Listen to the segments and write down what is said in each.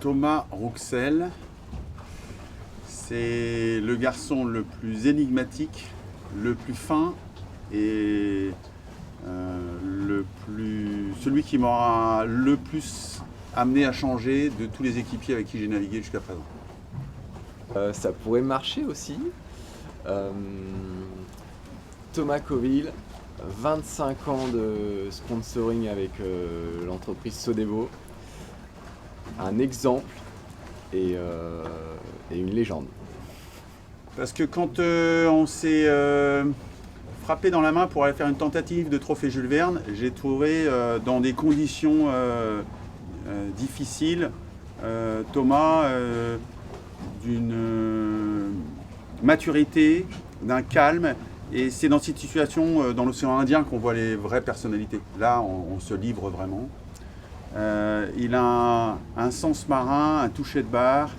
Thomas Rouxel, c'est le garçon le plus énigmatique, le plus fin et celui qui m'aura le plus amené à changer de tous les équipiers avec qui j'ai navigué jusqu'à présent. Ça pourrait marcher aussi. Thomas Coville, 25 ans de sponsoring avec l'entreprise Sodebo. Un exemple et une légende. Parce que quand on s'est frappé dans la main pour aller faire une tentative de trophée Jules Verne, j'ai trouvé dans des conditions difficiles Thomas d'une maturité, d'un calme. Et c'est dans cette situation, dans l'océan Indien, qu'on voit les vraies personnalités. Là, on se livre vraiment. Il a un sens marin, un toucher de barre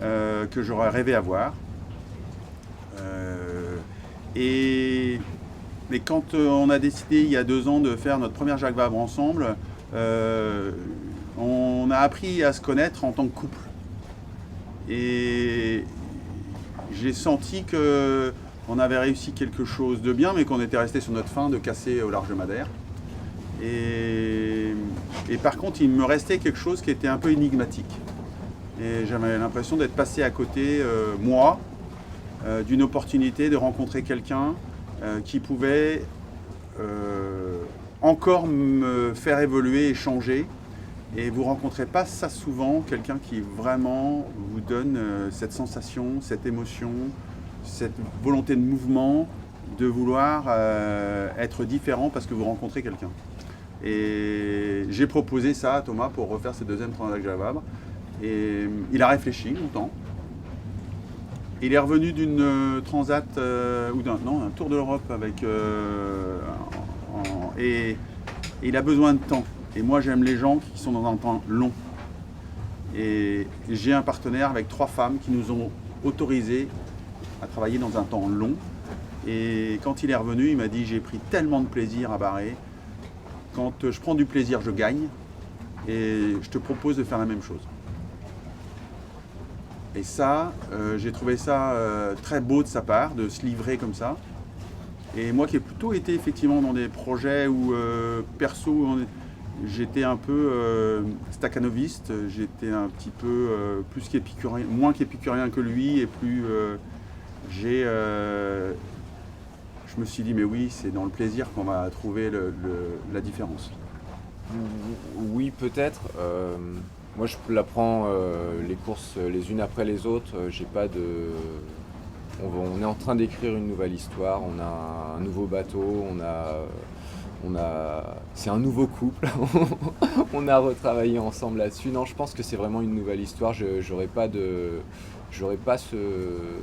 que j'aurais rêvé avoir. Et quand on a décidé il y a 2 ans de faire notre première Jacques Vabre ensemble, on a appris à se connaître en tant que couple. Et j'ai senti qu'on avait réussi quelque chose de bien, mais qu'on était resté sur notre fin de casser au large de Madère. Et par contre, il me restait quelque chose qui était un peu énigmatique. Et j'avais l'impression d'être passé à côté, moi, d'une opportunité de rencontrer quelqu'un qui pouvait encore me faire évoluer et changer. Et vous ne rencontrez pas ça souvent, quelqu'un qui vraiment vous donne cette sensation, cette émotion, cette volonté de mouvement, de vouloir être différent parce que vous rencontrez quelqu'un. Et j'ai proposé ça à Thomas pour refaire ce deuxième Transat Jacques Vabre. Et il a réfléchi longtemps. Il est revenu d'une transat, un tour de l'Europe avec. Et il a besoin de temps. Et moi, j'aime les gens qui sont dans un temps long. Et j'ai un partenaire avec 3 femmes qui nous ont autorisés à travailler dans un temps long. Et quand il est revenu, il m'a dit: j'ai pris tellement de plaisir à barrer. Quand je prends du plaisir, je gagne. Et je te propose de faire la même chose. Et ça, j'ai trouvé ça très beau de sa part, de se livrer comme ça. Et moi qui ai plutôt été effectivement dans des projets où perso, j'étais un peu stakhanoviste, j'étais un petit peu plus qu'épicurien, moins qu'épicurien que lui, et plus je me suis dit, mais oui, c'est dans le plaisir qu'on va trouver la différence. Oui, peut-être. Moi, je la prends les courses les unes après les autres. J'ai pas de. On est en train d'écrire une nouvelle histoire. On a un nouveau bateau. C'est un nouveau couple. On a retravaillé ensemble là-dessus. Non, je pense que c'est vraiment une nouvelle histoire. J'aurais pas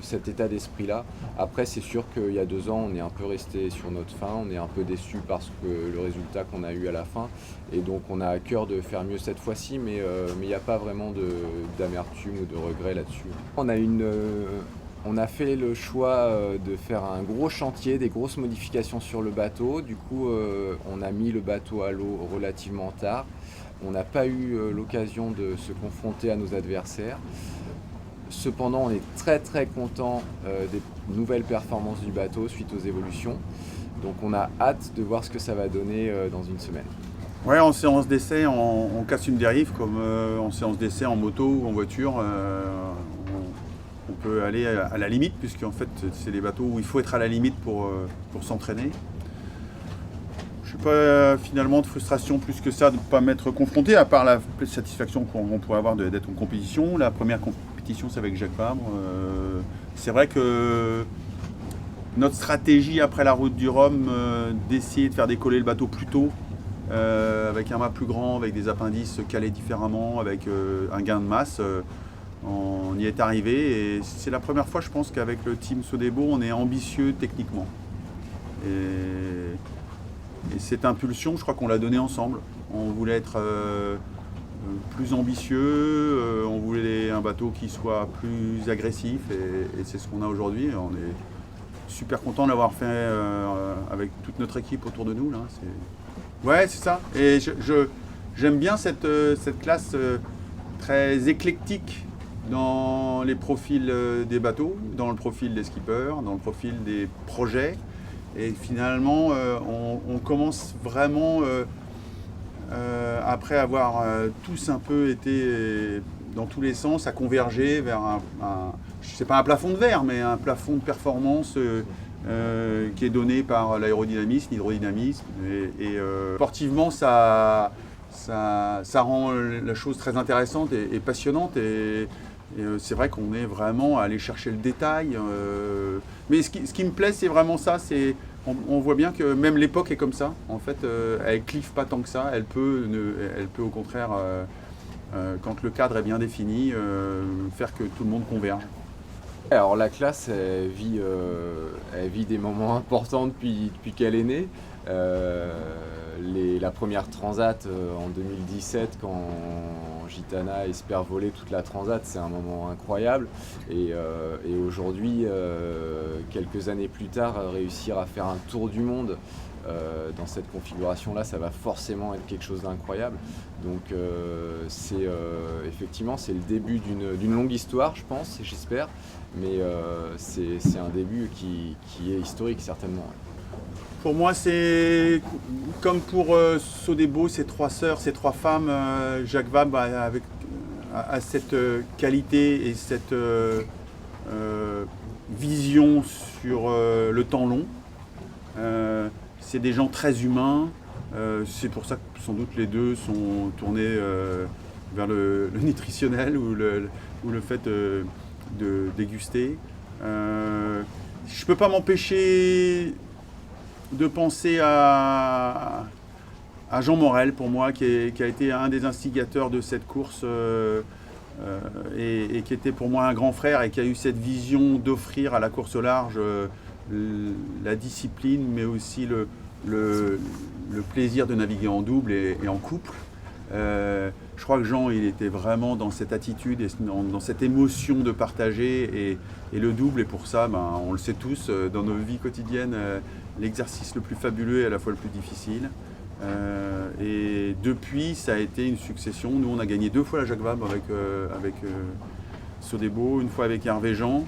cet état d'esprit-là. Après, c'est sûr qu'il y a 2 ans, on est un peu resté sur notre faim, on est un peu déçu parce que le résultat qu'on a eu à la fin. Et donc, on a à cœur de faire mieux cette fois-ci, mais il n'y a pas vraiment d'amertume ou de regret là-dessus. On a fait le choix de faire un gros chantier, des grosses modifications sur le bateau. Du coup, on a mis le bateau à l'eau relativement tard. On n'a pas eu l'occasion de se confronter à nos adversaires. Cependant, on est très très content des nouvelles performances du bateau suite aux évolutions. Donc on a hâte de voir ce que ça va donner dans une semaine. Ouais, en séance d'essai, on casse une dérive, comme en séance d'essai en moto ou en voiture. On peut aller à la limite, puisque en fait, c'est des bateaux où il faut être à la limite pour s'entraîner. Je n'ai pas finalement de frustration plus que ça de ne pas m'être confronté, à part la satisfaction qu'on pourrait avoir d'être en compétition. La première compétition, c'est avec Jacques Vabre. C'est vrai que notre stratégie après la route du Rhum, d'essayer de faire décoller le bateau plus tôt, avec un mât plus grand, avec des appendices calés différemment, avec un gain de masse, on y est arrivé. Et c'est la première fois, je pense, qu'avec le team Sodebo, on est ambitieux techniquement. Et cette impulsion, je crois qu'on l'a donnée ensemble. On voulait être plus ambitieux, on voulait un bateau qui soit plus agressif, et c'est ce qu'on a aujourd'hui. On est super content de l'avoir fait avec toute notre équipe autour de nous. Là. Ouais, c'est ça. Et j'aime bien cette classe très éclectique dans les profils des bateaux, dans le profil des skippers, dans le profil des projets. Et finalement, on commence vraiment, après avoir tous un peu été dans tous les sens, à converger vers c'est pas un plafond de verre, mais un plafond de performance qui est donné par l'aérodynamisme, l'hydrodynamisme. Et sportivement, ça rend la chose très intéressante et passionnante. Et c'est vrai qu'on est vraiment à aller chercher le détail. Mais ce qui me plaît, c'est vraiment ça. On voit bien que même l'époque est comme ça. En fait, elle cliffe pas tant que ça. Elle peut au contraire, quand le cadre est bien défini, faire que tout le monde converge. Alors la classe, elle vit des moments importants depuis qu'elle est née. La première transat en 2017, quand Gitana espère voler toute la transat, c'est un moment incroyable. Et aujourd'hui, quelques années plus tard, réussir à faire un tour du monde dans cette configuration-là, ça va forcément être quelque chose d'incroyable. Donc effectivement, c'est le début d'une longue histoire, je pense, et j'espère. Mais c'est un début qui est historique, certainement. Pour moi, c'est comme pour Sodebo, ces trois sœurs, ces trois femmes. Jacques Vabre a cette qualité et cette vision sur le temps long. C'est des gens très humains. C'est pour ça que sans doute les deux sont tournés vers le nutritionnel ou le fait de déguster. Je ne peux pas m'empêcher de penser à Jean Morel, pour moi, qui a été un des instigateurs de cette course et qui était pour moi un grand frère et qui a eu cette vision d'offrir à la course au large la discipline, mais aussi le plaisir de naviguer en double et en couple. Je crois que Jean, il était vraiment dans cette attitude et dans cette émotion de partager et le double. Et pour ça, on le sait tous, dans nos vies quotidiennes, l'exercice le plus fabuleux et à la fois le plus difficile. Et depuis, ça a été une succession. Nous, on a gagné 2 fois la Jacques Vabre avec Sodebo, une fois avec Hervé Jean,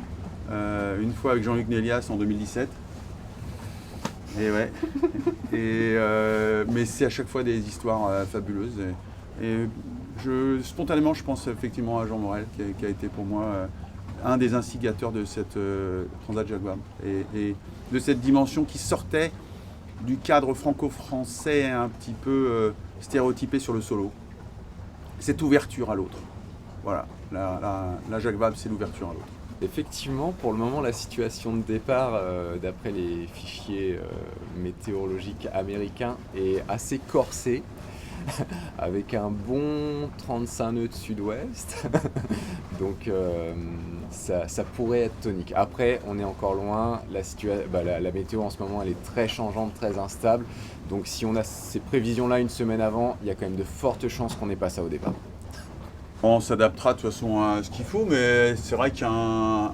une fois avec Jean-Luc Nélias en 2017. Et ouais. Mais c'est à chaque fois des histoires fabuleuses. Et spontanément, je pense effectivement à Jean Morel, qui a été pour moi un des instigateurs de cette Transat Jacques Vabre. Et de cette dimension qui sortait du cadre franco-français un petit peu stéréotypé sur le solo. Cette ouverture à l'autre. Voilà, la Jacques Vabre, c'est l'ouverture à l'autre. Effectivement, pour le moment, la situation de départ, d'après les fichiers météorologiques américains, est assez corsée, avec un bon 35 nœuds de sud-ouest. Donc ça pourrait être tonique. Après, on est encore loin. La météo en ce moment, elle est très changeante, très instable. Donc si on a ces prévisions-là une semaine avant, il y a quand même de fortes chances qu'on n'ait pas ça au départ. On s'adaptera de toute façon à ce qu'il faut, mais c'est vrai qu'un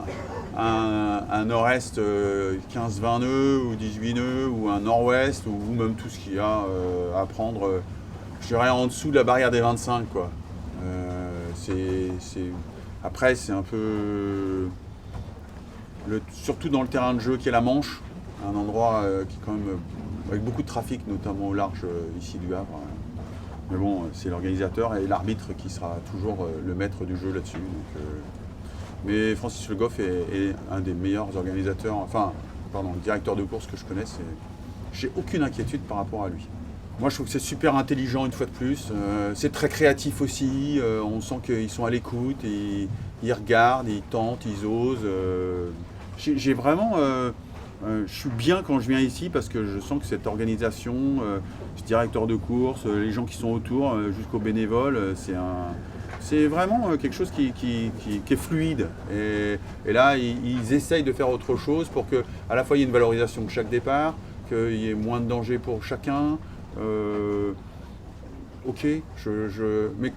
nord-est 15-20 nœuds ou 18 nœuds ou un nord-ouest ou même tout ce qu'il y a à prendre, je dirais en dessous de la barrière des 25, quoi. Après, c'est un peu surtout dans le terrain de jeu qui est la Manche, un endroit qui est quand même avec beaucoup de trafic, notamment au large ici du Havre. Mais bon, c'est l'organisateur et l'arbitre qui sera toujours le maître du jeu là-dessus. Mais Francis Le Goff est un des meilleurs organisateurs, directeur de course que je connaisse. J'ai aucune inquiétude par rapport à lui. Moi, je trouve que c'est super intelligent une fois de plus. C'est très créatif aussi. On sent qu'ils sont à l'écoute, ils regardent, ils tentent, ils osent. J'ai vraiment... je suis bien quand je viens ici parce que je sens que cette organisation, ce directeur de course, les gens qui sont autour, jusqu'aux bénévoles, c'est vraiment quelque chose qui est fluide. Et là, ils essayent de faire autre chose pour que, à la fois, il y ait une valorisation de chaque départ, qu'il y ait moins de danger pour chacun. Ok, mais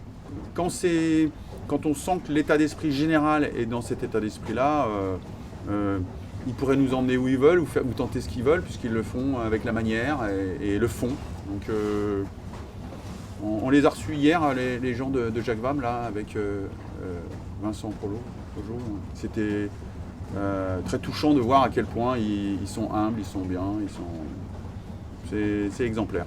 quand on sent que l'état d'esprit général est dans cet état d'esprit-là, ils pourraient nous emmener où ils veulent ou tenter ce qu'ils veulent puisqu'ils le font avec la manière et le fond. Donc On les a reçus hier, les gens de Jacques Vabre, là, avec Vincent Polo. C'était très touchant de voir à quel point ils sont humbles, ils sont bien, c'est exemplaire.